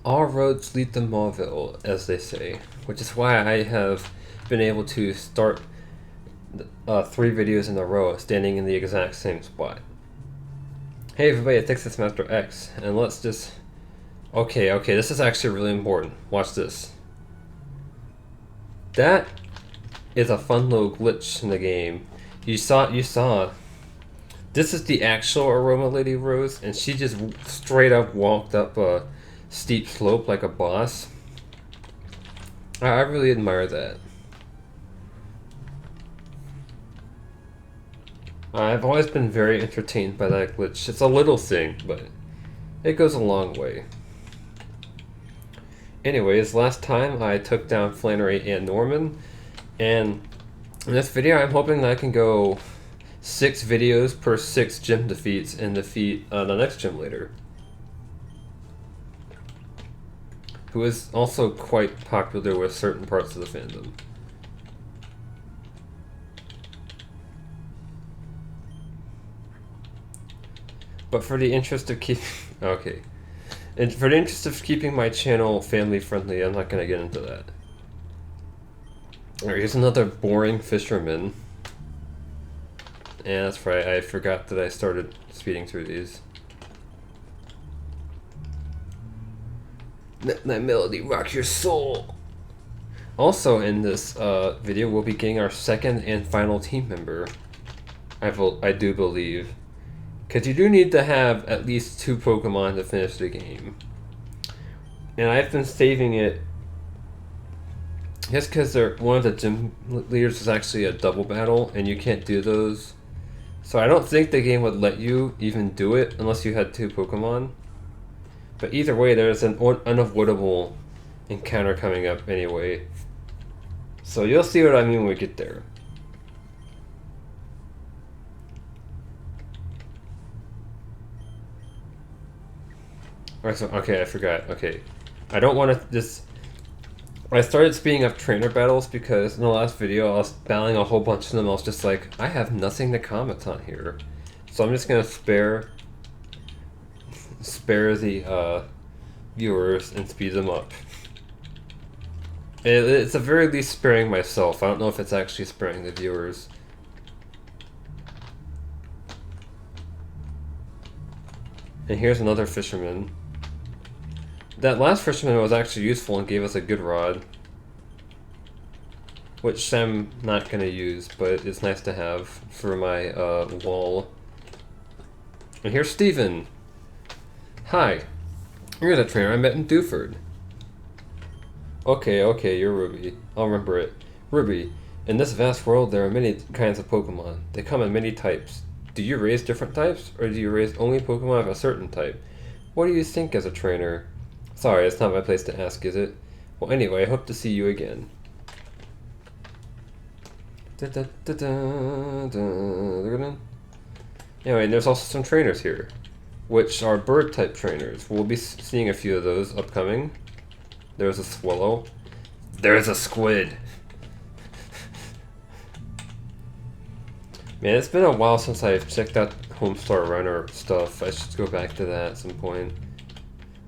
all roads lead to Mauville, as they say, which is why I have been able to start 3 videos in a row standing in the exact same spot. Hey everybody, it's XEspmasterX, and let's just... Okay, this is actually really important. Watch this. That is a fun little glitch in the game. You saw. This is the actual Aroma Lady Rose, and she just straight up walked up a steep slope like a boss. I really admire that. I've always been very entertained by that glitch. It's a little thing, but it goes a long way. Anyways, last time I took down Flannery and Norman, and in this video I'm hoping that I can go 6 videos per 6 gym defeats and defeat the next gym leader, who is also quite popular with certain parts of the fandom. But for the interest of and for the interest of keeping my channel family friendly, I'm not gonna get into that. Alright, here's another boring fisherman. And that's right, I forgot that I started speeding through these. Let my melody rock your soul! Also in this video, we'll be getting our second and final team member. I do believe. Because you do need to have at least 2 Pokemon to finish the game. And I've been saving it just because one of the gym leaders is actually a double battle, and you can't do those. So I don't think the game would let you even do it unless you had 2 Pokemon. But either way, there's an unavoidable encounter coming up anyway. So you'll see what I mean when we get there. Okay, I forgot. Okay. I don't want to just... I started speeding up trainer battles because in the last video I was battling a whole bunch of them. I was just like, I have nothing to comment on here. So I'm just going to spare the viewers and speed them up. It's at the very least sparing myself. I don't know if it's actually sparing the viewers. And here's another fisherman. That last fisherman was actually useful and gave us a good rod, which I'm not going to use, but it's nice to have for my wall. And here's Steven. Hi, you're the trainer I met in Dewford. Okay, you're Ruby. I'll remember it. Ruby, in this vast world there are many kinds of Pokemon. They come in many types. Do you raise different types, or do you raise only Pokemon of a certain type? What do you think as a trainer? Sorry, it's not my place to ask, is it? Well, anyway, I hope to see you again. Anyway, there's also some trainers here, which are bird-type trainers. We'll be seeing a few of those upcoming. There's a swallow. There's a squid. Man, it's been a while since I've checked out Homestar Runner stuff. I should go back to that at some point.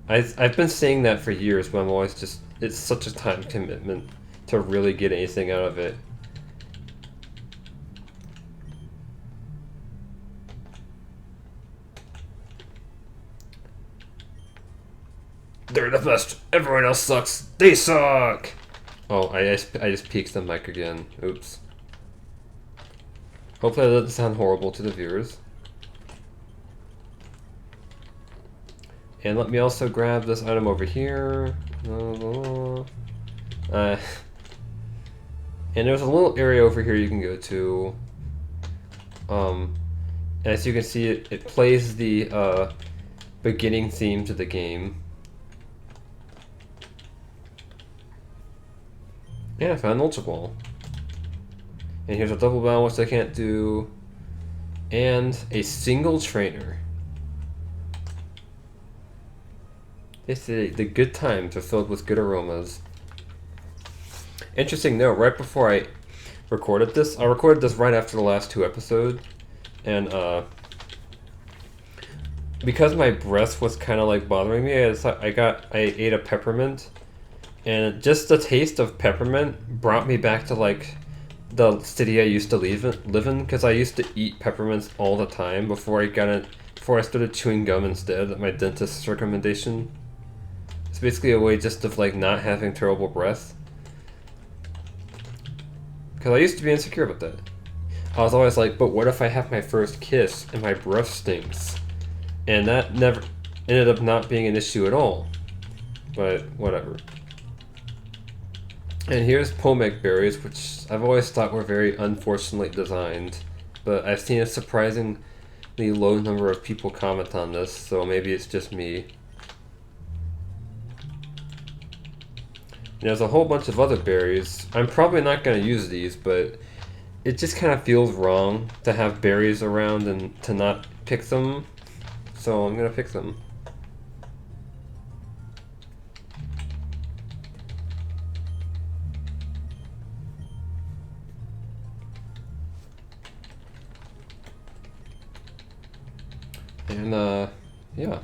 I've been saying that for years, but I'm always just... It's such a time commitment to really get anything out of it. They're the best. Everyone else sucks. They suck! Oh, I just peeked the mic again. Oops. Hopefully that doesn't sound horrible to the viewers. And let me also grab this item over here. And there's a little area over here you can go to. And as you can see, it plays the beginning theme to the game. Yeah, I found an Ultra Ball. And here's a double battle, which I can't do. And a single trainer. It's the good times are filled with good aromas. Interesting note, right before I recorded this right after the last 2 episodes. And because my breath was kind of like bothering me, I ate a peppermint, and just the taste of peppermint brought me back to like the city I used to live in, because I used to eat peppermints all the time before I started chewing gum instead at my dentist's recommendation. It's basically a way just of like not having terrible breath. Because I used to be insecure about that. I was always like, but what if I have my first kiss and my breath stinks? And that never ended up not being an issue at all. But whatever. And here's Pomek berries, which I've always thought were very unfortunately designed. But I've seen a surprisingly low number of people comment on this, so maybe it's just me. There's a whole bunch of other berries. I'm probably not going to use these, but it just kind of feels wrong to have berries around and to not pick them. So I'm going to pick them. And yeah.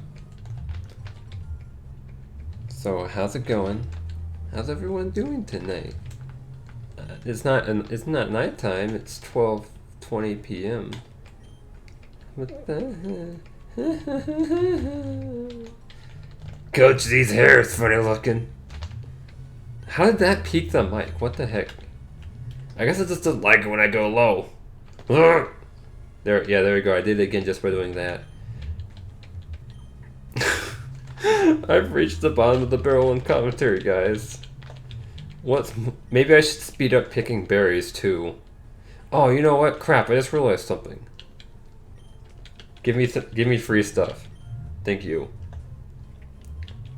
So how's it going? How's everyone doing tonight? It's not nighttime. It's 12:20 p.m. What the hell? Coach, these hairs funny looking. How did that peak the mic? What the heck? I guess it just doesn't like it when I go low. There we go. I did it again just by doing that. I've reached the bottom of the barrel in commentary, guys. Maybe I should speed up picking berries too. Oh, you know what? Crap! I just realized something. Give me free stuff. Thank you.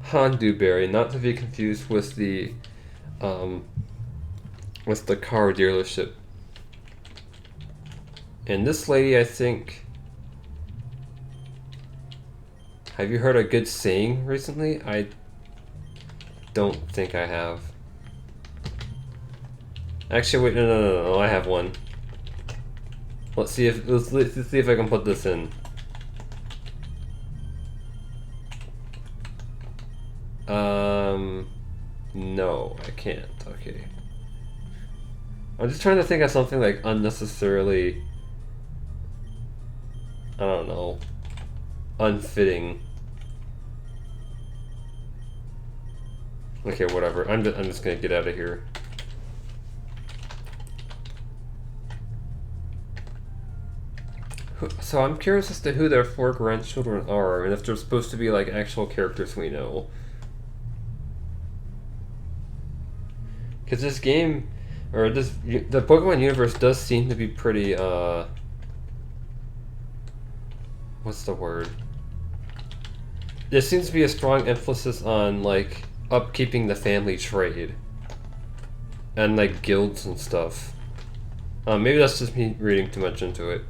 Hondu berry, not to be confused with the car dealership. And this lady, I think. Have you heard a good saying recently? I don't think I have. Actually, wait, no, I have one. Let's see if I can put this in. No, I can't. Okay. I'm just trying to think of something like unnecessarily, I don't know, unfitting. Okay, whatever. I'm just gonna get out of here. So I'm curious as to who their 4 grandchildren are, and if they're supposed to be like actual characters we know. Because this game, or the Pokemon universe does seem to be pretty, what's the word? There seems to be a strong emphasis on, like, upkeeping the family trade. And, like, guilds and stuff. Maybe that's just me reading too much into it.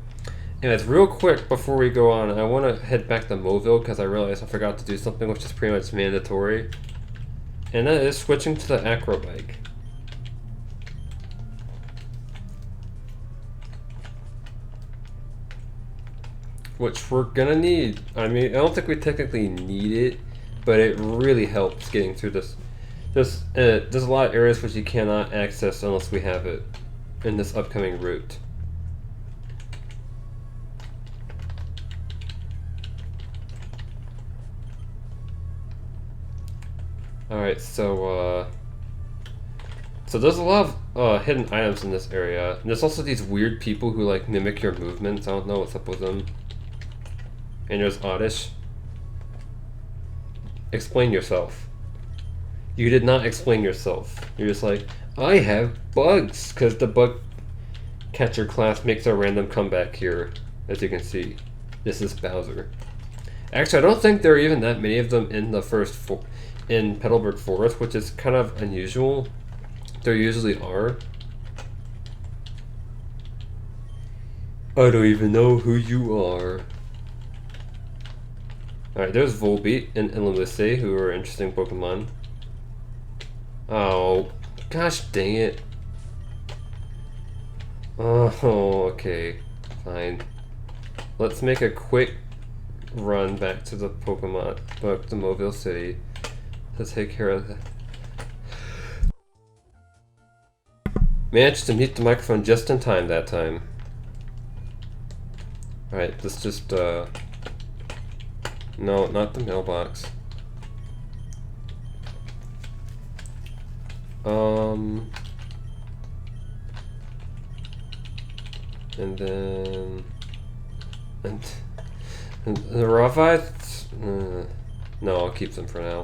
Anyways, real quick before we go on, I want to head back to Mobile because I realized I forgot to do something which is pretty much mandatory. And that is switching to the Acro Bike. Which we're gonna need. I mean, I don't think we technically need it, but it really helps getting through this. There's a lot of areas which you cannot access unless we have it in this upcoming route. Alright, so there's a lot of hidden items in this area. And there's also these weird people who like mimic your movements. I don't know what's up with them. And there's Oddish. Explain yourself. You did not explain yourself. You're just like, I have bugs, because the bug catcher class makes a random comeback here, as you can see. This is Bowser. Actually, I don't think there are even that many of them in the in Petalburg Forest, which is kind of unusual. There usually are. I don't even know who you are. Alright, there's Volbeat and Illumise, who are interesting Pokemon. Oh, gosh dang it. Oh, okay. Fine. Let's make a quick run back to the back to Mobile City to take care of that. Managed to mute the microphone just in time that time. Alright, let's just, no, not the mailbox. And then... And the Ravite? No, I'll keep them for now.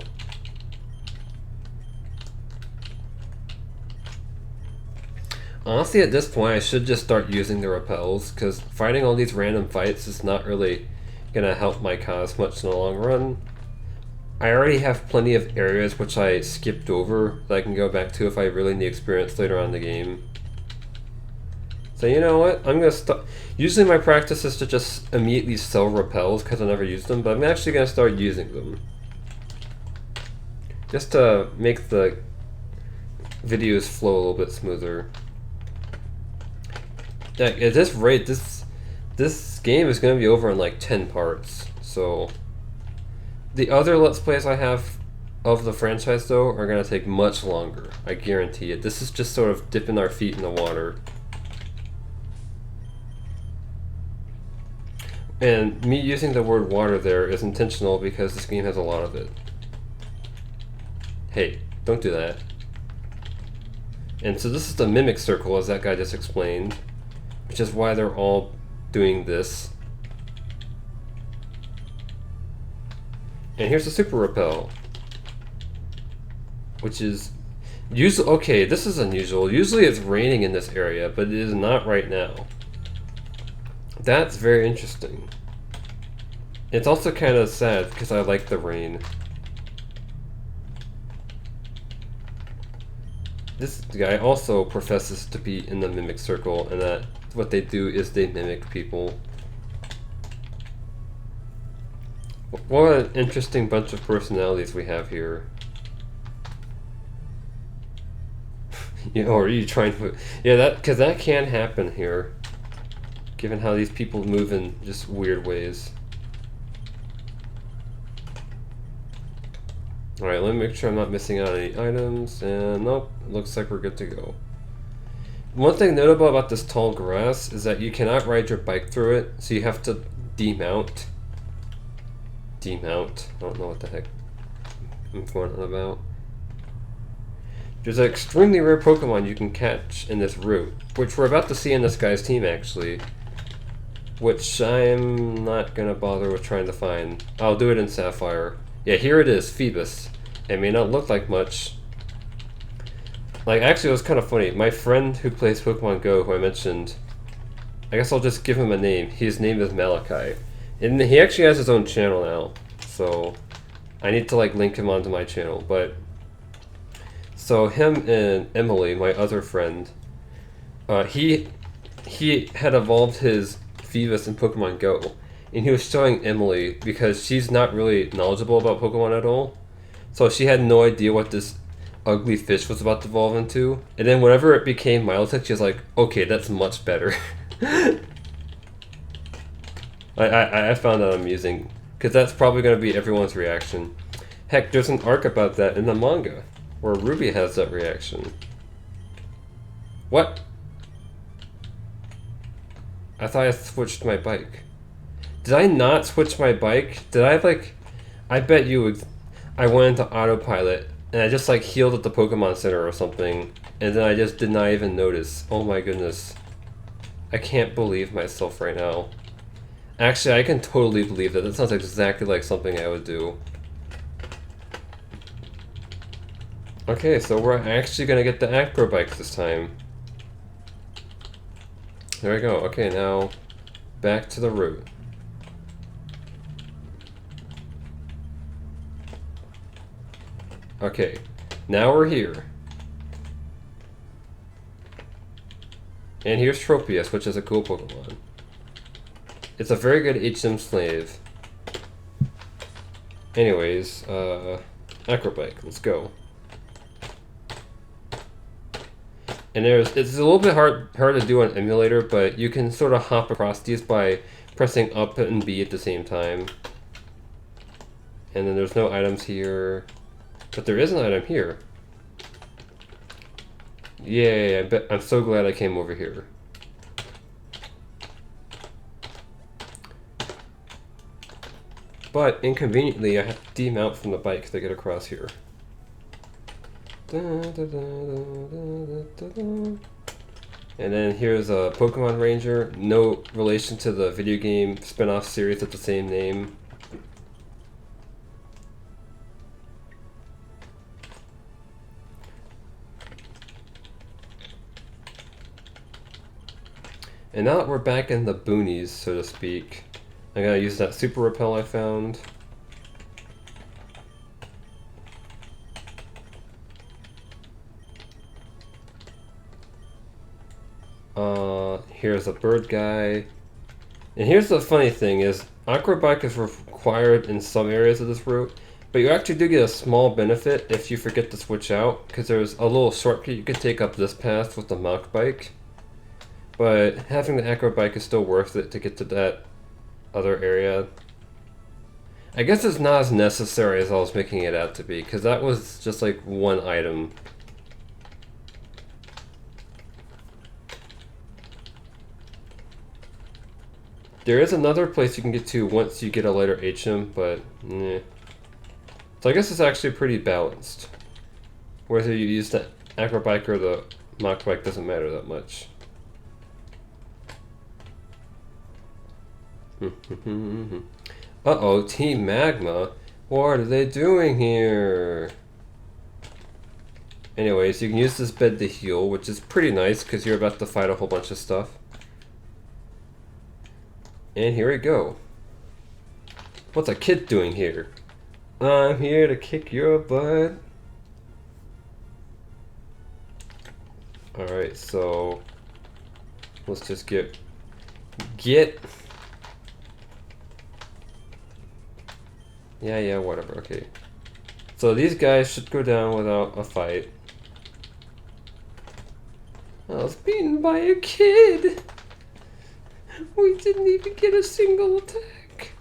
Honestly, at this point, I should just start using the repels, because fighting all these random fights is not really going to help my cause much in the long run. I already have plenty of areas which I skipped over that I can go back to if I really need experience later on in the game. So you know what, I'm going to start... Usually my practice is to just immediately sell repels because I never use them, but I'm actually going to start using them. Just to make the videos flow a little bit smoother. Yeah, at this rate, this game is going to be over in like 10 parts, so... The other Let's Plays I have of the franchise, though, are going to take much longer. I guarantee it. This is just sort of dipping our feet in the water. And me using the word water there is intentional because this game has a lot of it. Hey, don't do that. And so this is the Mimic Circle, as that guy just explained, which is why they're all doing this. And here's the Super Repel, which is usually, okay, this is unusual. Usually it's raining in this area, but it is not right now. That's very interesting. It's also kind of sad because I like the rain. This guy also professes to be in the Mimic Circle, and that what they do is they mimic people. What an interesting bunch of personalities we have here. Or are you trying to... Yeah, because that can happen here. Given how these people move in just weird ways. Alright, let me make sure I'm not missing out on any items. And nope, looks like we're good to go. One thing notable about this tall grass is that you cannot ride your bike through it, so you have to demount. Demount. I don't know what the heck I'm going on about. There's an extremely rare Pokemon you can catch in this route, which we're about to see in this guy's team actually, which I'm not gonna bother with trying to find. I'll do it in Sapphire. Yeah, here it is, Phoebus. It may not look like much. Like, actually it was kind of funny. My friend who plays Pokemon Go, who I mentioned, I guess I'll just give him a name. His name is MaDKIP. And he actually has his own channel now, so I need to like link him onto my channel. But so him and Emily, my other friend, he had evolved his Phoebus in Pokemon Go, and he was showing Emily because she's not really knowledgeable about Pokemon at all, so she had no idea what this ugly fish was about to evolve into. And then whenever it became Milotic, she was like, "Okay, that's much better." I found that amusing, because that's probably going to be everyone's reaction. Heck, there's an arc about that in the manga, where Ruby has that reaction. What? I thought I switched my bike. Did I not switch my bike? Did I like... I bet you I went into autopilot, and I just like healed at the Pokemon Center or something, and then I just did not even notice. Oh my goodness. I can't believe myself right now. Actually, I can totally believe that. That sounds exactly like something I would do. Okay, so we're actually gonna get the Acro Bike this time. There we go. Okay, now back to the route. Okay, now we're here. And here's Tropius, which is a cool Pokemon. It's a very good HM slave. Anyways, Acro Bike, let's go. And it's a little bit hard to do on emulator, but you can sort of hop across these by pressing up and B at the same time. And then there's no items here. But there is an item here. Yay, I'm so glad I came over here. But inconveniently, I have to demount from the bike to get across here. And then here's a Pokemon Ranger. No relation to the video game spin-off series with the same name. And now that we're back in the boonies, so to speak, I'm gonna use that super repel I found. Here's a bird guy. And here's the funny thing is, Acro Bike is required in some areas of this route, but you actually do get a small benefit if you forget to switch out, because there's a little shortcut you can take up this path with the MaDKIP. But having the Acro Bike is still worth it to get to that other area. I guess it's not as necessary as I was making it out to be, because that was just like one item. There is another place you can get to once you get a lighter HM, but eh. So I guess it's actually pretty balanced. Whether you use the Acro Bike or the MaDKIP doesn't matter that much. Uh-oh, Team Magma. What are they doing here? Anyways, you can use this bed to heal, which is pretty nice because you're about to fight a whole bunch of stuff. And here we go. What's a kid doing here? I'm here to kick your butt. Alright, so let's just get yeah, whatever, okay. So these guys should go down without a fight. I was beaten by a kid. We didn't even get a single attack.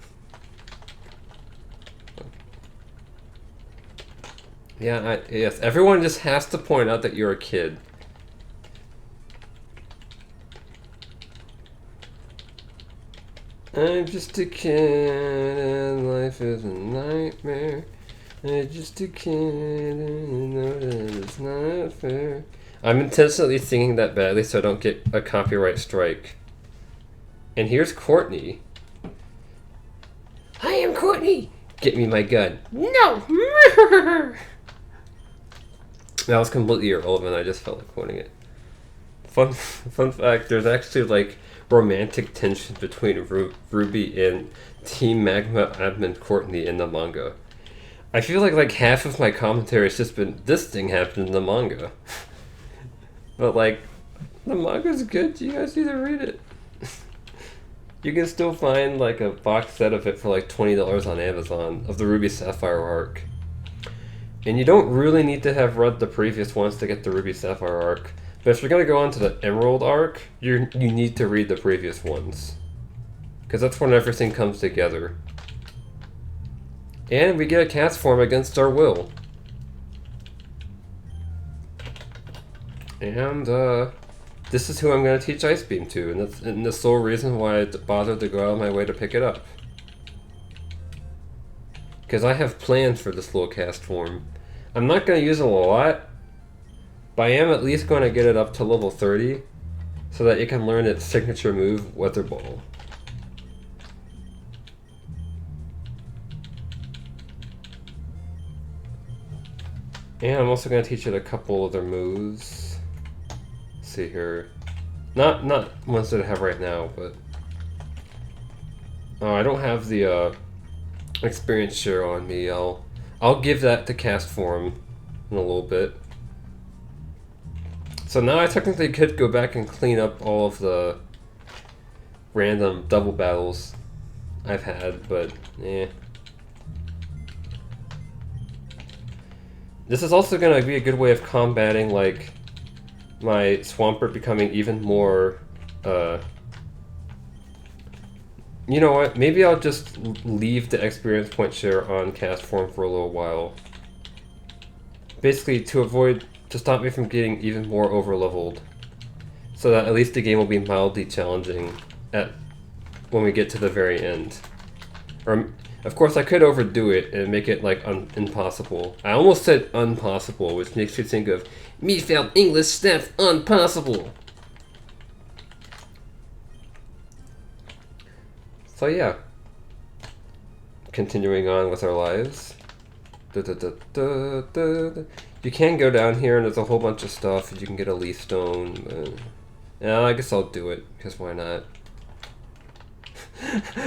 Yeah, yes, everyone just has to point out that you're a kid. I'm just a kid and life is a nightmare. I'm just a kid and I know that it's not fair. I'm intentionally singing that badly so I don't get a copyright strike. And here's Courtney. I am Courtney! Get me my gun. No! That was completely irrelevant, I just felt like quoting it. Fun fact, there's actually like romantic tension between Ruby and Team Magma admin Courtney in the manga. I feel like half of my commentary has just been, this thing happened in the manga. But like, the manga's good, you guys need to read it. You can still find like a box set of it for like $20 on Amazon, of the Ruby Sapphire arc. And you don't really need to have read the previous ones to get the Ruby Sapphire arc. But if you're going to go on to the Emerald arc, you need to read the previous ones. Because that's when everything comes together. And we get a cast form against our will. And this is who I'm going to teach Ice Beam to, and that's the sole reason why I bothered to go out of my way to pick it up. Because I have plans for this little cast form. I'm not going to use it a lot, but I am at least going to get it up to level 30, so that it can learn its signature move, Weather Ball. And I'm also going to teach it a couple other moves. Let's see here. Not ones that I have right now, but... Oh, I don't have the experience share on me. I'll give that to cast form in a little bit. So now I technically could go back and clean up all of the random double battles I've had, but eh. This is also going to be a good way of combating, like, my Swampert becoming even more You know what? Maybe I'll just leave the experience point share on cast form for a little while. Basically, to stop me from getting even more over-leveled. So that at least the game will be mildly challenging when we get to the very end. Or, of course, I could overdo it and make it, like, impossible. I almost said unpossible, which makes you think of me failed English Steph unpossible. So yeah, continuing on with our lives. You can go down here and there's a whole bunch of stuff. You can get a leaf stone. Yeah, I guess I'll do it, because why not?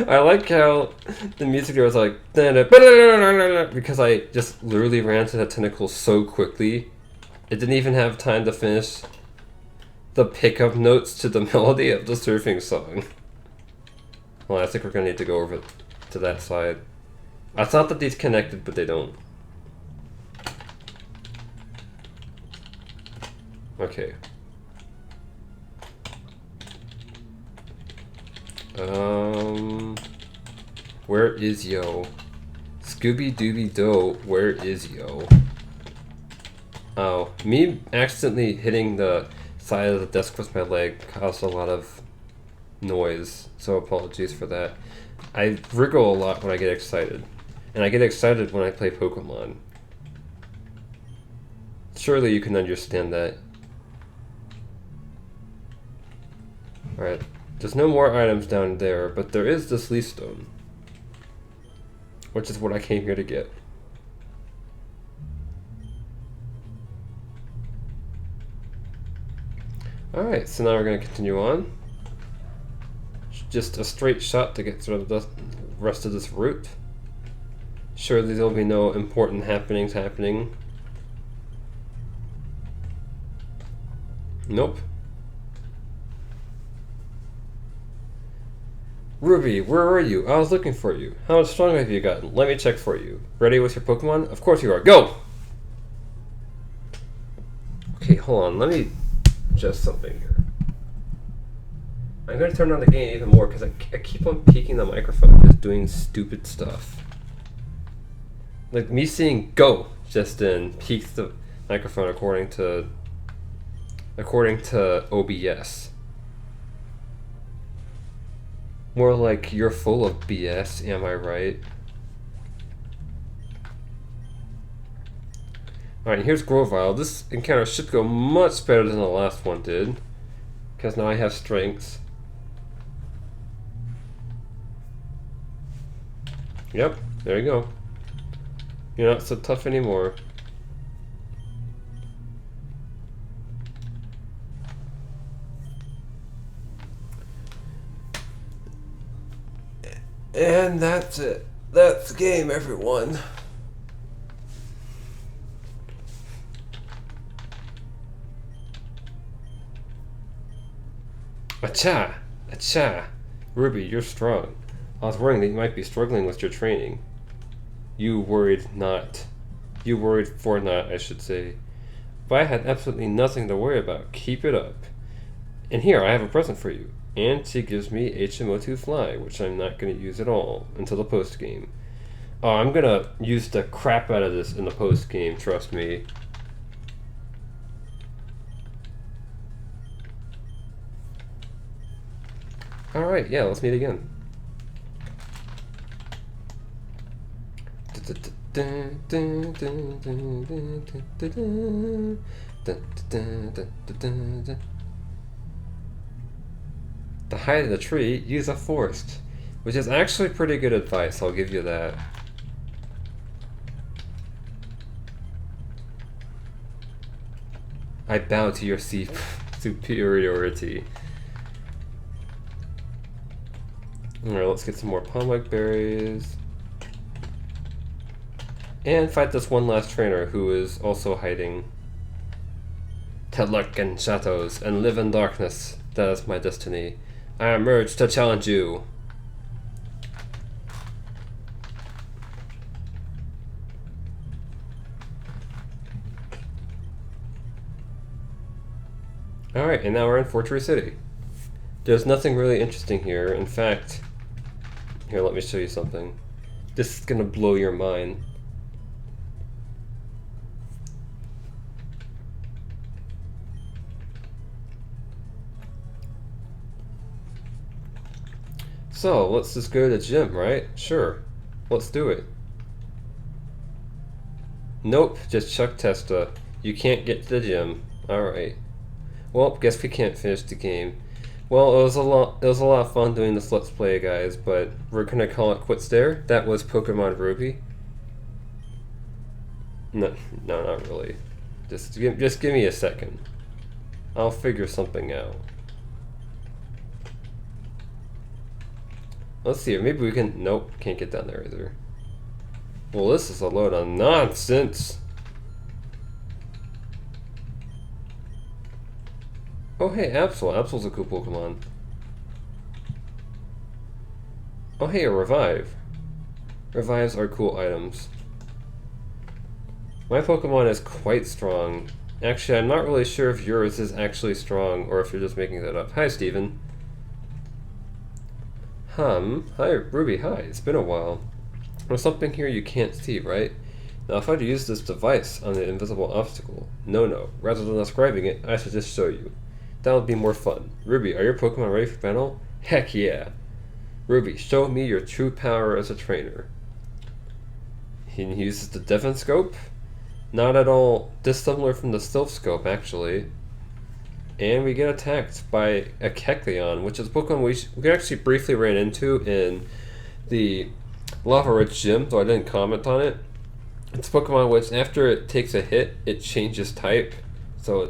I like how the music was like, because I just literally ran to the tentacle so quickly. It didn't even have time to finish the pickup notes to the melody of the surfing song. Well, I think we're gonna need to go over to that side. I thought that these connected, but they don't. Okay. Where is yo? Scooby Dooby Doo, where is yo? Oh, me accidentally hitting the side of the desk with my leg caused a lot of noise, so apologies for that. I wriggle a lot when I get excited, and I get excited when I play Pokemon. Surely you can understand that. Alright, there's no more items down there, but there is this leaf stone, which is what I came here to get. Alright, so now we're going to continue on. Just a straight shot to get through the rest of this route. Surely there'll be no important happenings happening. Nope. Ruby, where are you? I was looking for you. How much stronger have you gotten? Let me check for you. Ready with your Pokemon? Of course you are. Go! Okay, hold on. Let me adjust something here. I'm going to turn on the gain even more because I keep on peeking the microphone, just doing stupid stuff. Like me saying go just then peaks the microphone according to OBS. More like you're full of BS, am I right? Alright, here's Grovyle. This encounter should go much better than the last one did, because now I have strengths. Yep, there you go. You're not so tough anymore. And that's it. That's the game, everyone. Acha! Acha! Ruby, you're strong. I was worrying that you might be struggling with your training. You worried for not, I should say. But I had absolutely nothing to worry about. Keep it up. And here, I have a present for you. And she gives me HMO2 Fly, which I'm not going to use at all until the post-game. Oh, I'm going to use the crap out of this in the post-game, trust me. Alright, yeah, let's meet again. The height of the tree, use a forest. Which is actually pretty good advice, I'll give you that. I bow to your superiority. Alright, let's get some more Pomweg berries. And fight this one last trainer who is also hiding. To lurk in shadows and live in darkness. That is my destiny. I emerge to challenge you. Alright, and now we're in Fortress City. There's nothing really interesting here. In fact, Here, let me show you something. This is gonna blow your mind. So, let's just go to the gym, right? Sure. Let's do it. Nope, just Chuck Testa. You can't get to the gym. Alright. Well, guess we can't finish the game. Well, it was a lot of fun doing this Let's Play, guys, but we're gonna call it quits there. That was Pokemon Ruby. No, not really. Just give me a second. I'll figure something out. Let's see, maybe we can... Nope, can't get down there either. Well, this is a load of nonsense. Oh, hey, Absol. Absol's a cool Pokemon. Oh, hey, a Revive. Revives are cool items. My Pokemon is quite strong. Actually, I'm not really sure if yours is actually strong or if you're just making that up. Hi, Steven. Hi, Ruby, hi. It's been a while. There's something here you can't see, right? Now, if I'd use this device on the invisible obstacle... No. Rather than describing it, I should just show you. That would be more fun. Ruby, are your Pokemon ready for battle? Heck yeah! Ruby, show me your true power as a trainer. He uses the Devon Scope? Not at all dissimilar from the Sylph Scope, actually. And we get attacked by a Kecleon, which is a Pokemon we actually briefly ran into in the Lava Ridge Gym, though I didn't comment on it. It's a Pokemon which, after it takes a hit, it changes type,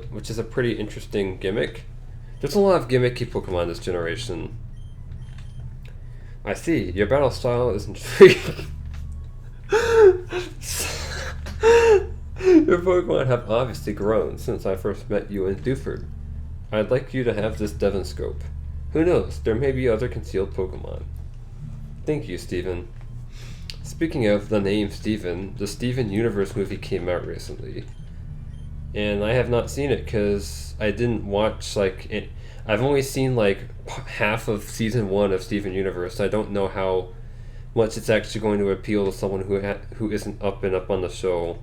which is a pretty interesting gimmick. There's a lot of gimmicky Pokemon this generation. I see, your battle style is intriguing. Your Pokemon have obviously grown since I first met you in Dewford. I'd like you to have this Devon Scope. Who knows, there may be other concealed Pokemon. Thank you, Steven. Speaking of the name Steven, the Steven Universe movie came out recently. And I have not seen it because I didn't watch, I've only seen, half of Season 1 of Steven Universe. I don't know how much it's actually going to appeal to someone who isn't up on the show.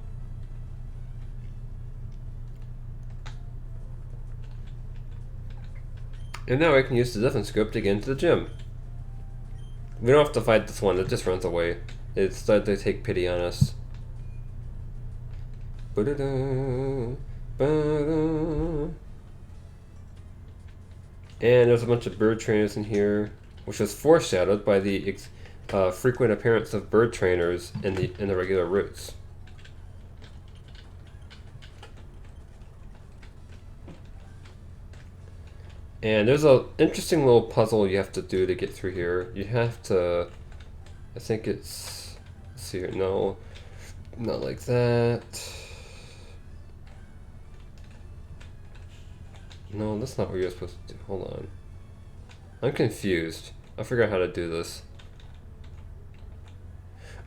And now I can use the Devon Scope to get into the gym. We don't have to fight this one, it just runs away. It's started to take pity on us. And there's a bunch of bird trainers in here, which was foreshadowed by the frequent appearance of bird trainers in the regular routes. And there's an interesting little puzzle you have to do to get through here. You have to, I think it's, let's see here, no, not like that. No, that's not what you're supposed to do. Hold on. I'm confused. I forgot how to do this.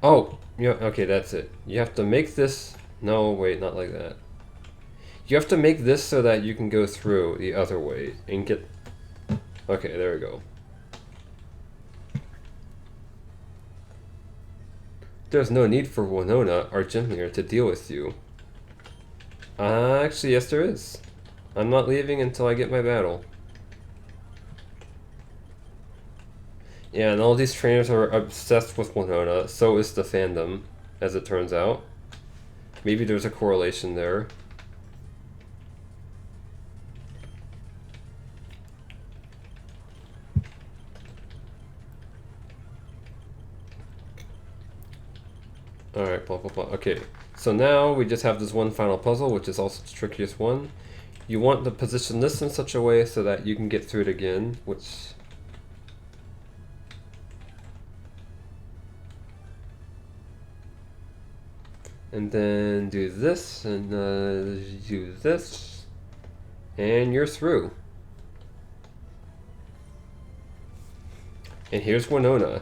Oh, yeah, okay, that's it. You have to make this, no, wait, not like that. You have to make this so that you can go through the other way and get... Okay, there we go. There's no need for Winona, our gym leader, to deal with you. Actually, yes there is. I'm not leaving until I get my battle. Yeah, and all these trainers are obsessed with Winona, so is the fandom, as it turns out. Maybe there's a correlation there. Alright, blah blah blah. Okay, so now we just have this one final puzzle, which is also the trickiest one. You want to position this in such a way so that you can get through it again, which... And then do this, and do this, and you're through. And here's Winona.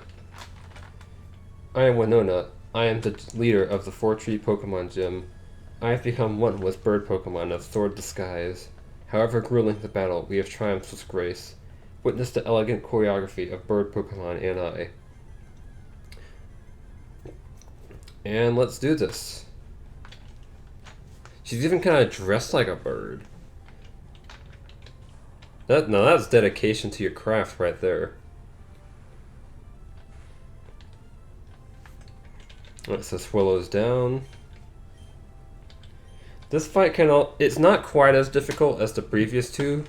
I am Winona. I am the leader of the Four Tree Pokemon Gym. I have become one with bird Pokemon that soared the skies. However grueling the battle, we have triumphed with grace. Witness the elegant choreography of bird Pokemon and I. And let's do this. She's even kind of dressed like a bird. Now that's dedication to your craft right there. Alright, so Swallow's down. This fight it's not quite as difficult as the previous two.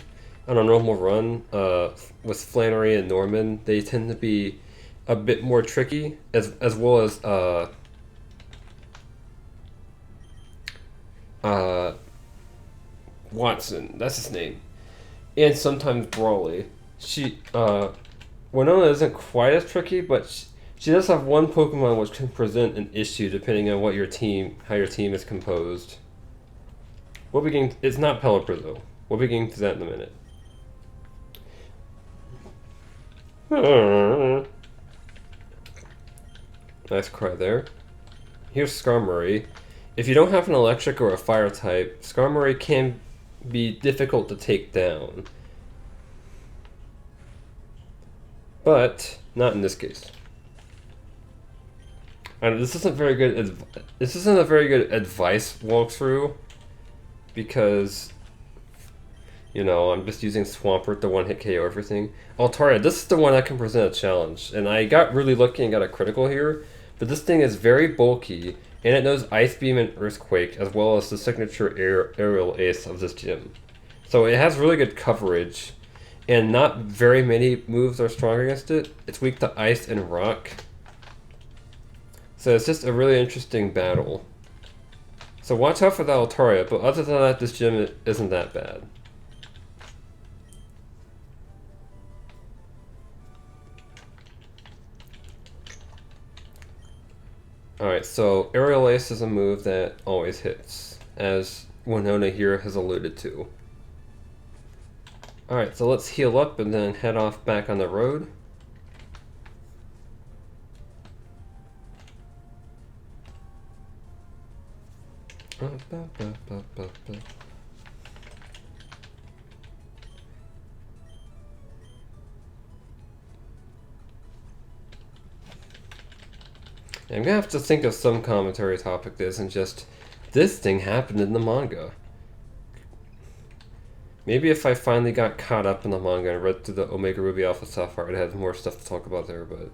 On a normal run, with Flannery and Norman, they tend to be a bit more tricky, as well as Watson, that's his name. And sometimes Brawly. Winona isn't quite as tricky, but she does have one Pokemon which can present an issue depending on how your team is composed. It's not Pelipper though. We'll be getting to that in a minute. Nice cry there. Here's Skarmory. If you don't have an electric or a fire type, Skarmory can be difficult to take down. But not in this case. And this isn't very good. This isn't a very good advice walkthrough because, you know, I'm just using Swampert to one-hit KO everything. Altaria, this is the one that can present a challenge, and I got really lucky and got a critical here. But this thing is very bulky, and it knows Ice Beam and Earthquake, as well as the signature aerial ace of this gym. So it has really good coverage, and not very many moves are strong against it. It's weak to Ice and Rock. So it's just a really interesting battle. So watch out for the Altaria, but other than that, this gym isn't that bad. Alright, so Aerial Ace is a move that always hits, as Winona here has alluded to. Alright, so let's heal up and then head off back on the road. I'm gonna have to think of some commentary topic that isn't just, this thing happened in the manga. Maybe if I finally got caught up in the manga and read through the Omega Ruby Alpha Sapphire, I'd have more stuff to talk about there, but...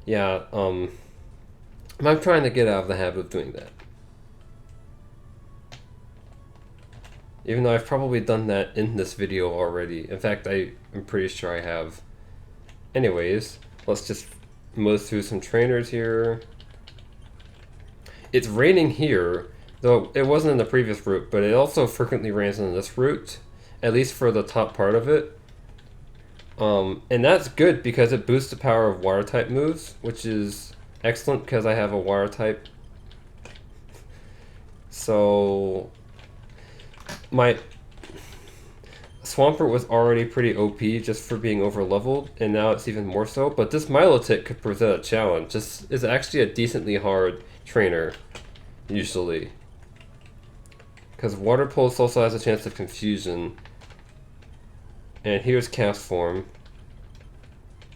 yeah, I'm trying to get out of the habit of doing that. Even though I've probably done that in this video already. In fact, I'm pretty sure I have. Anyways, let's just move through some trainers here. It's raining here, though it wasn't in the previous route, but it also frequently rains in this route, at least for the top part of it. And that's good because it boosts the power of water type moves, which is excellent because I have a water type. So my Swampert was already pretty OP just for being over leveled, and now it's even more so. But this Milotic could present a challenge. This is actually a decently hard trainer, usually. Because Water Pulse also has a chance of confusion. And here's Cast Form.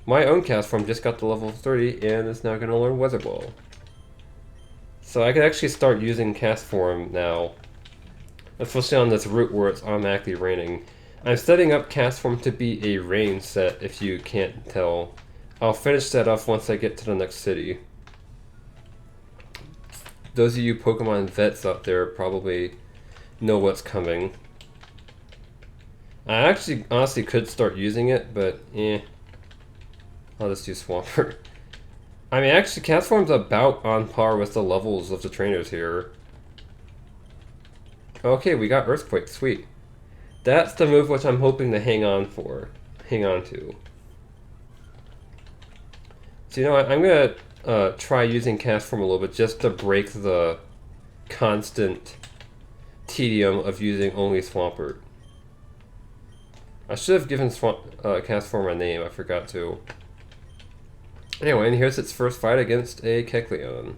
My own Cast Form just got to level 30 and is now going to learn Weather Ball. So I could actually start using Cast Form now. Especially on this route where it's automatically raining. I'm setting up Cast Form to be a rain set, if you can't tell. I'll finish that off once I get to the next city. Those of you Pokemon vets out there probably know what's coming. I actually honestly could start using it, but I'll just do Swampert. I mean, actually, Cast Form's about on par with the levels of the trainers here. Okay, we got Earthquake, sweet. That's the move which I'm hoping to hang on to. So you know what, I'm gonna try using Cast Form a little bit just to break the constant tedium of using only Swampert. I should have given Cast Form a name, I forgot to. Anyway, and here's its first fight against a Kecleon.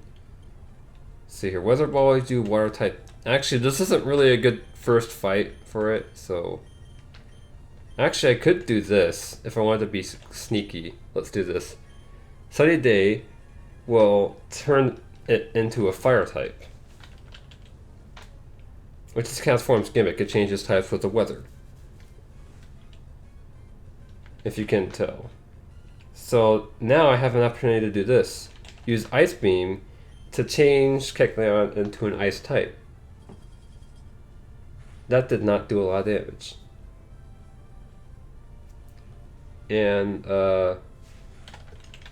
Let's see here, Weather Ball, do Water type. Actually, this isn't really a good first fight for it, so... actually, I could do this if I wanted to be sneaky. Let's do this. Sunny Day, will turn it into a fire type. Which is Castform's gimmick, it changes types with the weather. If you can tell. So now I have an opportunity to do this. Use Ice Beam to change Kecleon into an ice type. That did not do a lot of damage. And so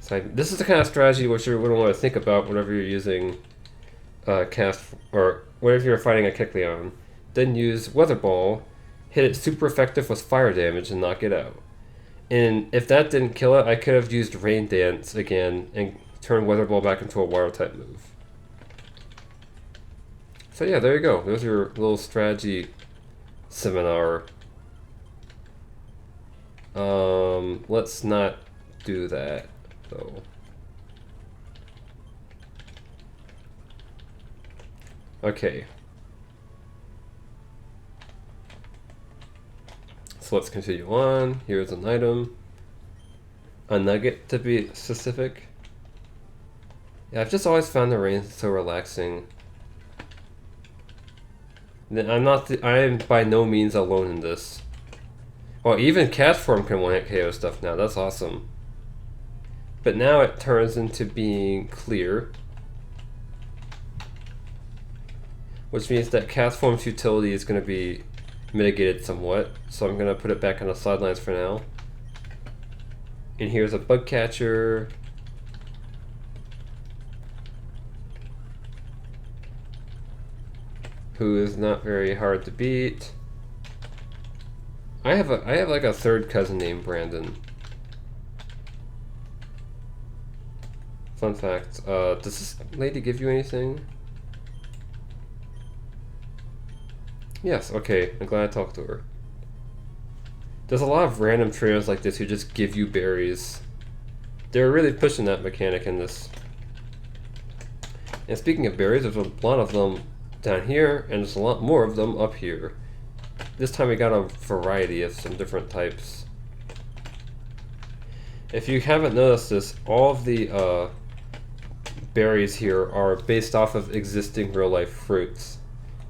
this is the kind of strategy which you wouldn't want to think about whenever you're using or whenever you're fighting a Kecleon. Then use Weather Ball, hit it super effective with fire damage and knock it out. And if that didn't kill it, I could have used Rain Dance again and turned Weather Ball back into a water type move. So yeah, there you go. There's your little strategy seminar. Let's not do that though. Okay. So let's continue on. Here's an item. A nugget to be specific. Yeah, I've just always found the rain so relaxing. I am by no means alone in this. Well, even Castform can one-hit KO stuff now. That's awesome. But now it turns into being clear. Which means that Castform's utility is going to be mitigated somewhat. So I'm going to put it back on the sidelines for now. And here's a bug catcher. Who is not very hard to beat. I have like a third cousin named Brandon. Fun fact, does this lady give you anything? Yes, okay, I'm glad I talked to her. There's a lot of random trainers like this who just give you berries. They're really pushing that mechanic in this. And speaking of berries, there's a lot of them down here, and there's a lot more of them up here. This time we got a variety of some different types. If you haven't noticed this, all of the berries here are based off of existing real-life fruits.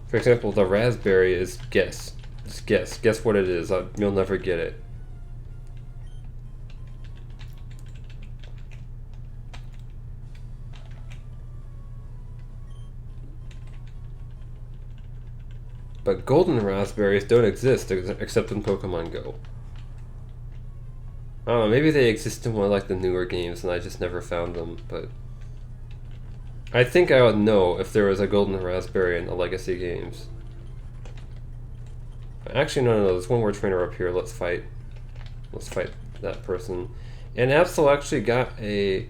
For example, the raspberry is guess. Just guess. Guess what it is. You'll never get it. But golden raspberries don't exist except in Pokemon Go. I don't know, maybe they exist in one of like the newer games and I just never found them, but I think I would know if there was a golden raspberry in the legacy games. Actually, no, there's one more trainer up here. Let's fight that person. And Absol actually got a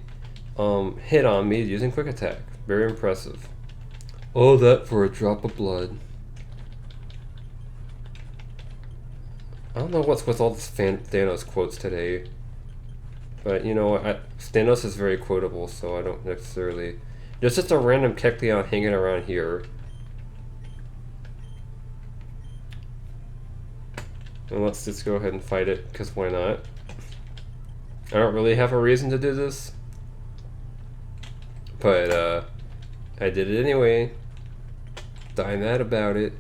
hit on me using Quick Attack. Very impressive. All that for a drop of blood. I don't know what's with all this Thanos quotes today, but you know what, Thanos is very quotable, so I don't necessarily... There's just a random Kecleon hanging around here. And let's just go ahead and fight it, because why not? I don't really have a reason to do this, but I did it anyway. Die mad about it.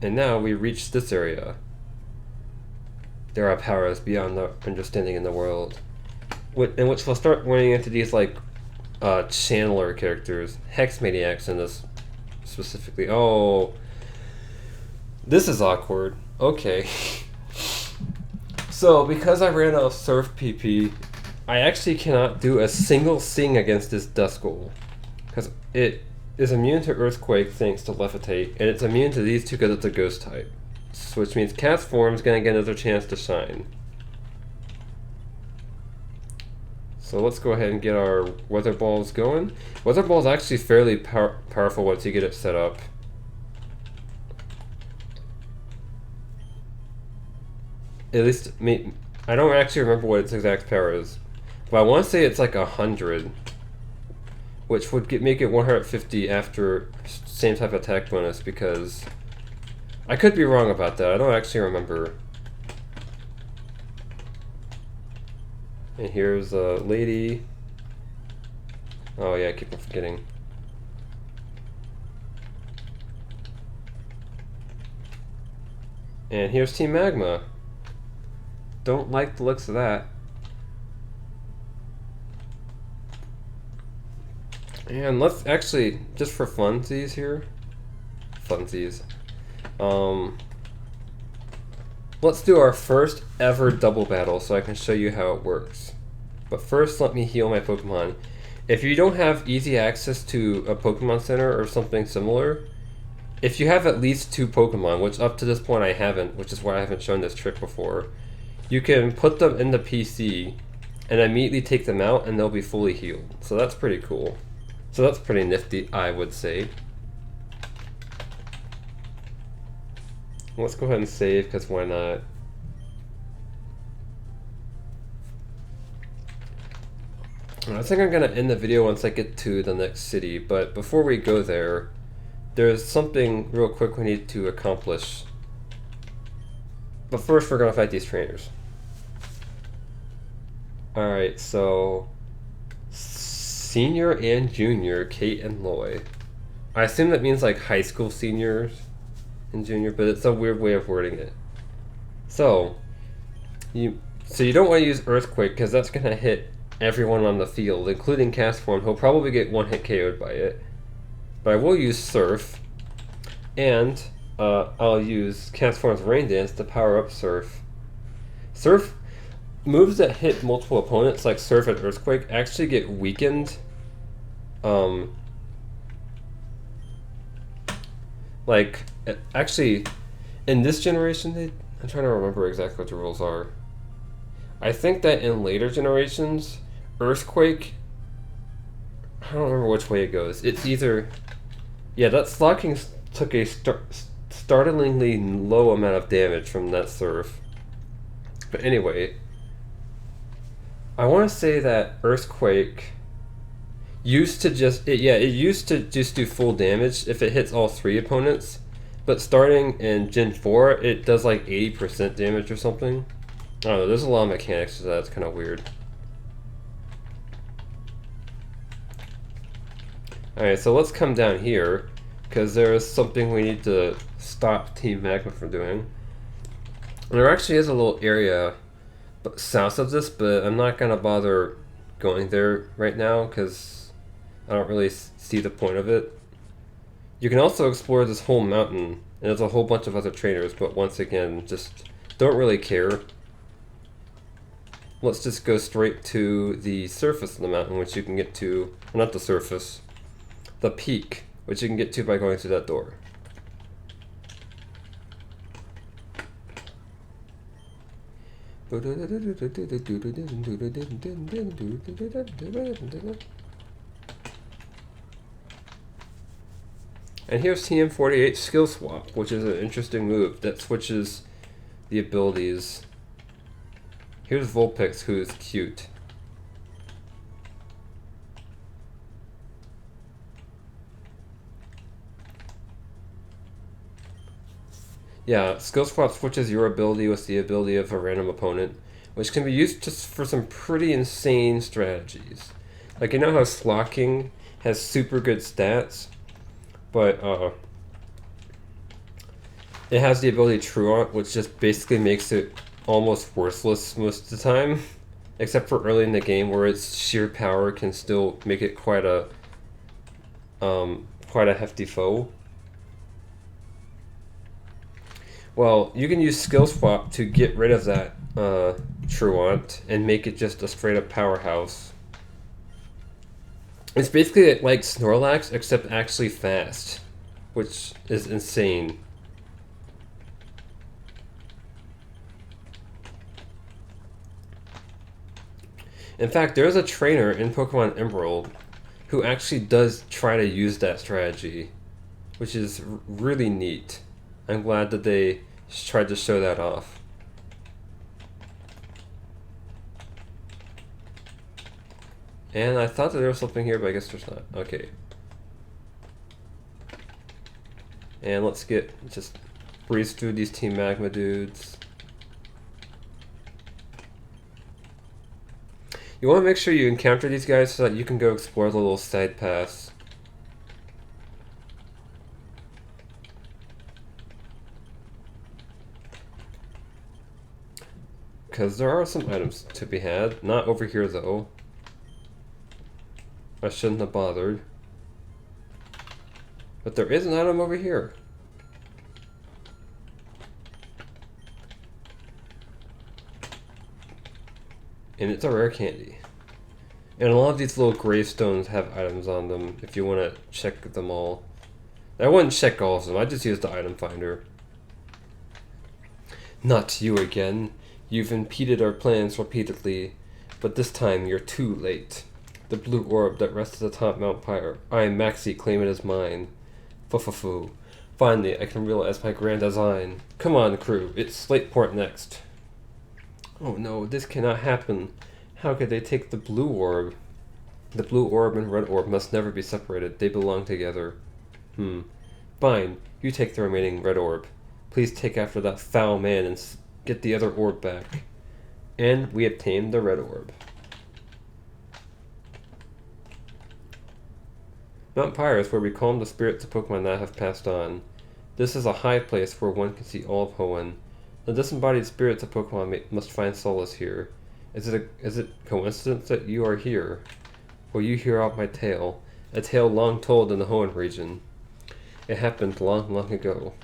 And now we reach this area. There are powers beyond the understanding in the world, in which we'll start running into these like channeler characters, Hex Maniacs in this specifically. Oh, this is awkward. Okay. So because I ran out of Surf PP, I actually cannot do a single sing against this Duskull, because it is immune to Earthquake thanks to Levitate, and it's immune to these two because it's a Ghost type. So which means Castform's gonna get another chance to shine. So let's go ahead and get our Weather Balls going. Weather Ball is actually fairly powerful once you get it set up. At least, I don't actually remember what its exact power is, but I want to say it's like 100. Which would make it 150 after same type of attack bonus, because I could be wrong about that. I don't actually remember. And here's a lady. Oh yeah, I keep on forgetting. And here's Team Magma. Don't like the looks of that. And let's actually, just for funsies here, let's do our first ever double battle so I can show you how it works. But first, let me heal my Pokemon. If you don't have easy access to a Pokemon Center or something similar, if you have at least 2 Pokemon, which up to this point I haven't, which is why I haven't shown this trick before, you can put them in the PC and immediately take them out and they'll be fully healed. So that's pretty cool. So that's pretty nifty, I would say. Let's go ahead and save, because why not? I think I'm going to end the video once I get to the next city, but before we go there, there's something real quick we need to accomplish. But first we're going to fight these trainers. Alright, so senior and junior, Kate and Loy. I assume that means like high school seniors and junior, but it's a weird way of wording it. So you don't want to use Earthquake because that's going to hit everyone on the field, including Castform. He'll probably get one-hit KO'd by it. But I will use Surf, and I'll use Castform's Rain Dance to power up Surf. Surf moves that hit multiple opponents, like Surf and Earthquake, actually get weakened. Like, actually, in this generation, I'm trying to remember exactly what the rules are. I think that in later generations, Earthquake, I don't remember which way it goes. It's either, yeah, that Slocking took a startlingly low amount of damage from that Surf. But anyway, I want to say that Earthquake used to just do full damage if it hits all 3 opponents, but starting in Gen 4, it does like 80% damage or something. I don't know, there's a lot of mechanics to that, it's kind of weird. Alright, so let's come down here, because there is something we need to stop Team Magma from doing. And there actually is a little area south of this, but I'm not going to bother going there right now, because I don't really see the point of it. You can also explore this whole mountain, and there's a whole bunch of other trainers, but once again, just don't really care. Let's just go straight to the surface of the mountain, which you can get to, well, not the surface, the peak, which you can get to by going through that door. And here's TM48 Skill Swap, which is an interesting move that switches the abilities. Here's Vulpix, who's cute. Yeah, Skill Swap switches your ability with the ability of a random opponent, which can be used just for some pretty insane strategies. Like, you know how Slocking has super good stats, but it has the ability Truant, which just basically makes it almost worthless most of the time, except for early in the game where its sheer power can still make it quite a hefty foe. Well, you can use Skill Swap to get rid of that Truant and make it just a straight up powerhouse. It's basically like Snorlax, except actually fast, which is insane. In fact, there's a trainer in Pokemon Emerald who actually does try to use that strategy, which is really neat. I'm glad that they tried to show that off. And I thought that there was something here, but I guess there's not. Okay. And let's just breeze through these Team Magma dudes. You want to make sure you encounter these guys so that you can go explore the little side paths. Because there are some items to be had. Not over here though. I shouldn't have bothered. But there is an item over here. And it's a rare candy. And a lot of these little gravestones have items on them if you want to check them all. I wouldn't check all of them, I just used the item finder. Not you again. You've impeded our plans repeatedly, but this time you're too late. The blue orb that rests atop Mount Pyre. I, Maxie, claim it as mine. Foo. Finally, I can realize my grand design. Come on, crew. It's Slateport next. Oh no, this cannot happen. How could they take the blue orb? The blue orb and red orb must never be separated. They belong together. Fine. You take the remaining red orb. Please take after that foul man and get the other orb back. And we obtained the red orb. Mount Pyre is where we calm the spirits of Pokemon that have passed on. This is a high place where one can see all of Hoenn. The disembodied spirits of Pokemon must find solace here. Is it coincidence that you are here? Will you hear out my tale? A tale long told in the Hoenn region. It happened long ago.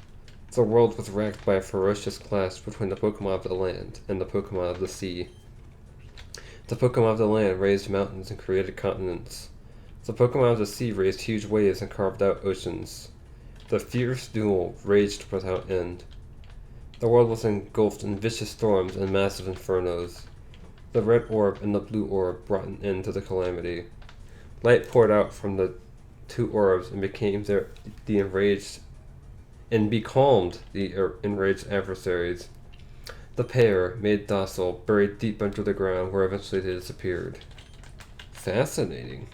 The world was racked by a ferocious clash between the Pokemon of the land and the Pokemon of the sea. The Pokemon of the land raised mountains and created continents. The Pokemon of the sea raised huge waves and carved out oceans. The fierce duel raged without end. The world was engulfed in vicious storms and massive infernos. The red orb and the blue orb brought an end to the calamity. Light poured out from the two orbs and becalmed the enraged adversaries. The pair, made docile, buried deep under the ground where eventually they disappeared. Fascinating.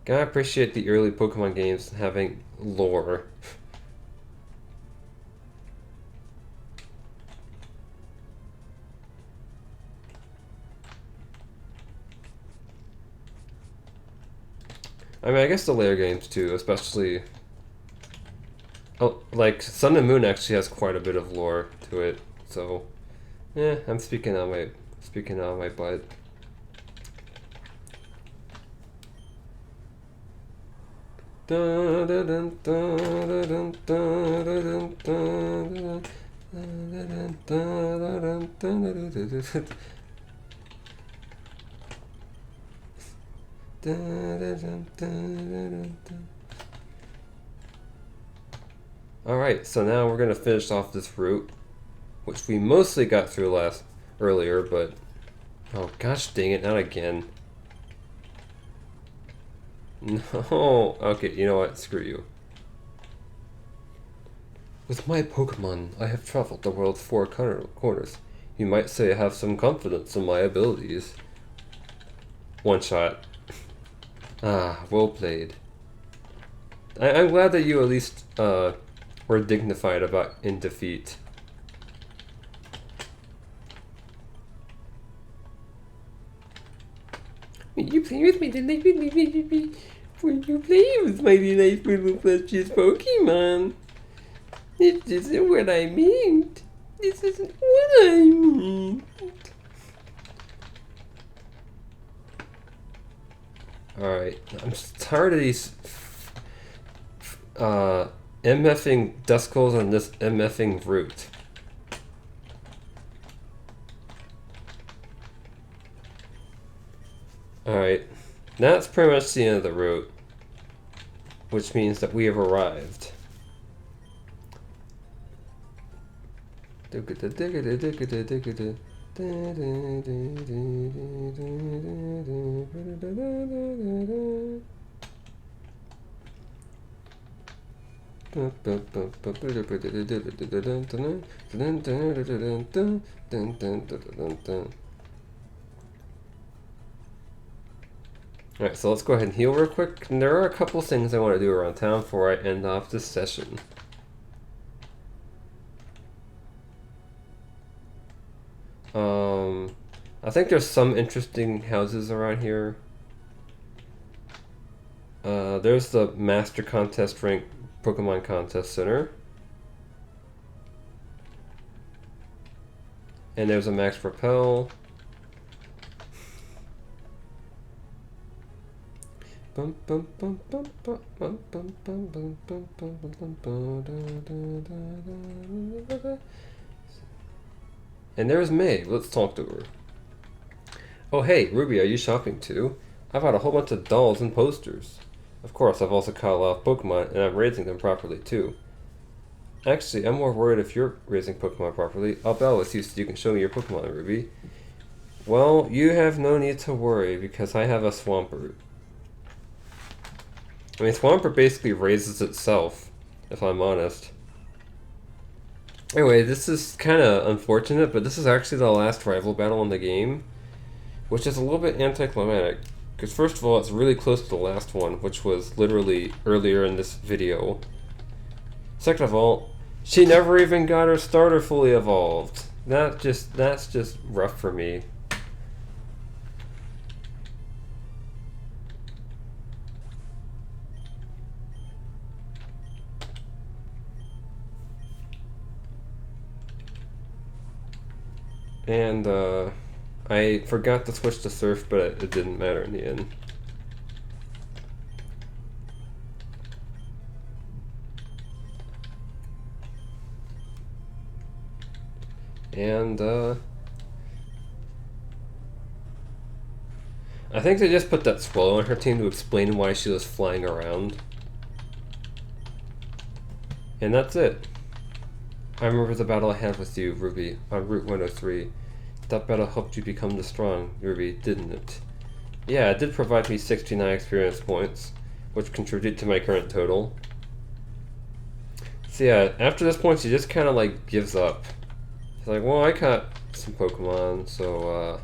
Gotta appreciate the early Pokemon games having lore. I mean, I guess the later games too, especially... Oh, like, Sun and Moon actually has quite a bit of lore to it, so... Yeah, I'm speaking out of my butt. Alright, so now we're gonna finish off this route, which we mostly got through earlier, but oh gosh dang it, not again. No, okay, you know what, screw you. With my Pokemon, I have traveled the world's four corners. You might say I have some confidence in my abilities. One shot. Ah, well played. I'm glad that you at least were dignified about in defeat. Will you play with me tonight? Will you play with my nice little precious Pokemon? This isn't what I meant. This isn't what I meant. Alright, I'm just tired of these MFing Duskulls on this MFing route. Alright, that's pretty much the end of the route, which means that we have arrived. Alright, so let's go ahead and heal real quick. And there are a couple things I want to do around town before I end off this session. think there's some interesting houses around here. There's the Master Contest Rank Pokemon Contest Center. And there's a Max Repel. And there's May. Let's talk to her. Oh hey, Ruby, are you shopping too? I've got a whole bunch of dolls and posters. Of course, I've also caught a lot of Pokemon, and I'm raising them properly too. Actually, I'm more worried if you're raising Pokemon properly. I'll battle with you so you can show me your Pokemon, Ruby. Well, you have no need to worry, because I have a Swampert. I mean, Swampert basically raises itself, if I'm honest. Anyway, this is kind of unfortunate, but this is actually the last rival battle in the game, which is a little bit anticlimactic. Because first of all, it's really close to the last one, which was literally earlier in this video. Second of all, she never even got her starter fully evolved. That's just rough for me. And I forgot to switch to Surf, but it didn't matter in the end. And I think they just put that Swallow on her team to explain why she was flying around. And that's it. I remember the battle I had with you, Ruby, on Route 103. That battle helped you become the strong, Ruby, didn't it? Yeah, it did provide me 69 experience points, which contributed to my current total. So yeah, after this point, she just kind of like gives up. She's like, well, I caught some Pokemon, so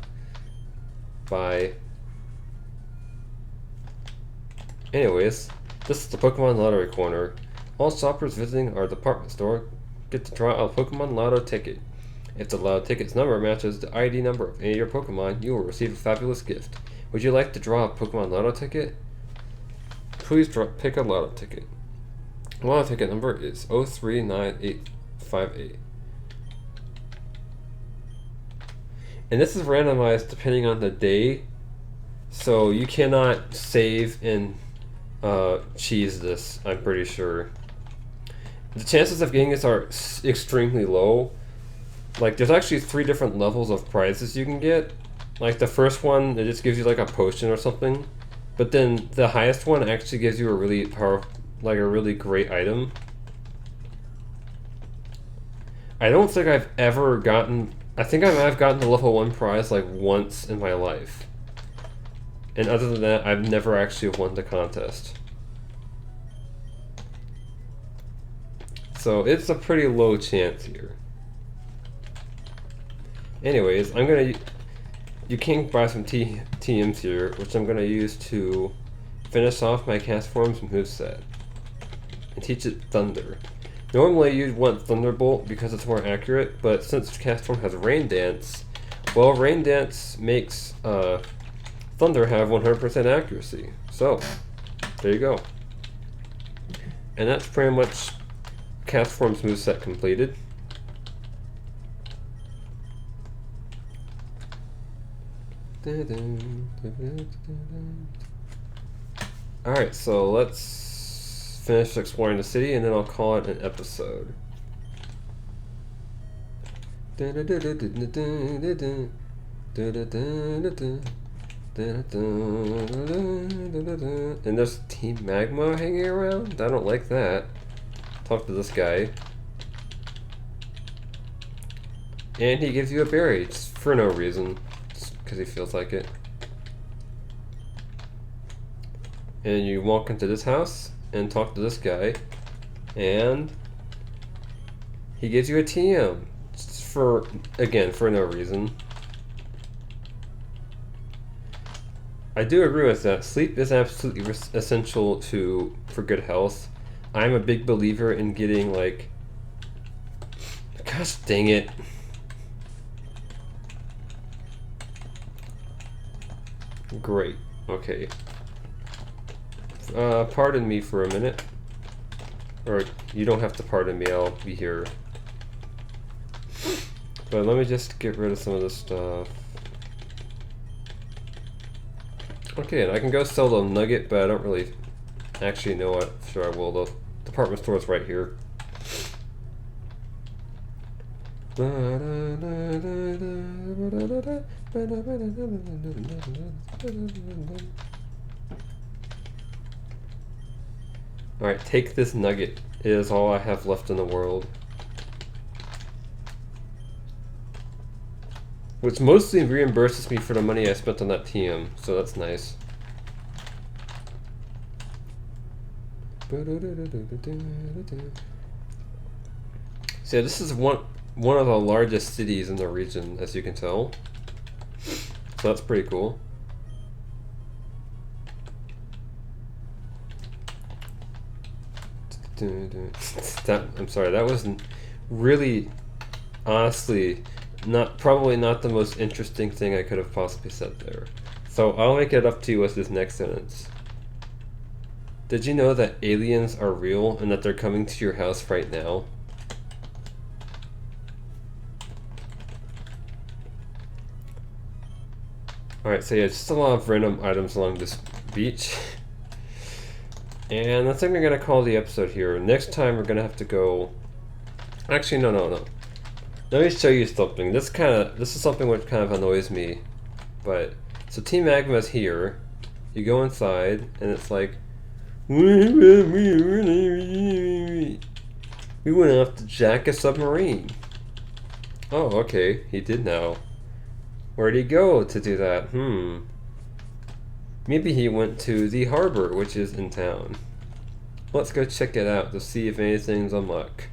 bye. Anyways, this is the Pokemon Lottery Corner. All shoppers visiting our department store get to draw a Pokemon Lotto ticket. If the Lotto ticket's number matches the ID number of any of your Pokemon, you will receive a fabulous gift. Would you like to draw a Pokemon Lotto ticket? Please pick a Lotto ticket. The Lotto ticket number is 039858. And this is randomized depending on the day, so you cannot save and cheese this, I'm pretty sure. The chances of getting this are extremely low. Like, there's actually 3 different levels of prizes you can get. Like, the first one, it just gives you like a potion or something. But then the highest one actually gives you a really powerful, like a really great item. I don't think I've ever gotten, I think I might have gotten the level 1 prize like once in my life. And other than that, I've never actually won the contest. So it's a pretty low chance here. Anyways, you can buy some TMs here, which I'm gonna use to finish off my Cast Form's moveset and teach it Thunder. Normally you'd want Thunderbolt because it's more accurate, but since Cast Form has Rain Dance, well, Rain Dance makes Thunder have 100% accuracy. So, there you go. And that's pretty much Cast Form's moveset completed. Alright, so let's finish exploring the city and then I'll call it an episode. And there's Team Magma hanging around? I don't like that. Talk to this guy. And he gives you a berry, just for no reason. Because he feels like it. And you walk into this house and talk to this guy, and he gives you a TM, just for, again, for no reason. I do agree with that. Sleep is absolutely essential for good health. I'm a big believer in getting, like, gosh dang it. Great. Okay. Pardon me for a minute. Or, you don't have to pardon me, I'll be here. But let me just get rid of some of this stuff. Okay, and I can go sell the nugget, but I don't really actually know what. Sure, I will. The department store is right here. Alright, take this nugget. It is all I have left in the world. Which mostly reimburses me for the money I spent on that TM, so that's nice. So yeah, this is one of the largest cities in the region, as you can tell. So that's pretty cool. I'm sorry, that wasn't really, honestly, probably not the most interesting thing I could have possibly said there. So I'll make it up to you with this next sentence. Did you know that aliens are real and that they're coming to your house right now? Alright, so yeah, just a lot of random items along this beach. And that's what we're going to call the episode here. Next time we're going to have to go... Actually, no. Let me show you something. This is something which kind of annoys me. But, so Team Magma's here. You go inside, and it's like... We went off to jack a submarine. Oh, okay. He did now. Where'd he go to do that? Maybe he went to the harbor, which is in town. Let's go check it out to see if anything's unlocked.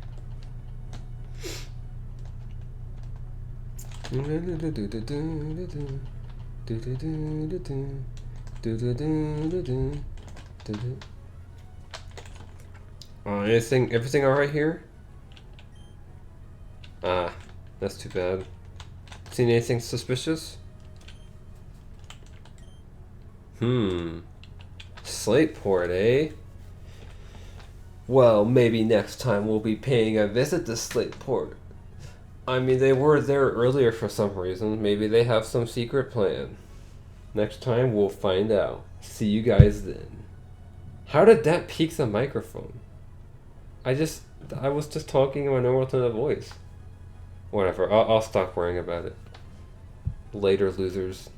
Everything alright here? Ah, that's too bad. Seen anything suspicious? Slateport, eh? Well, maybe next time we'll be paying a visit to Slateport. I mean, they were there earlier for some reason. Maybe they have some secret plan. Next time we'll find out. See you guys then. How did that peak the microphone? I was just talking in my normal tone of voice. Whatever, I'll stop worrying about it. Later, losers.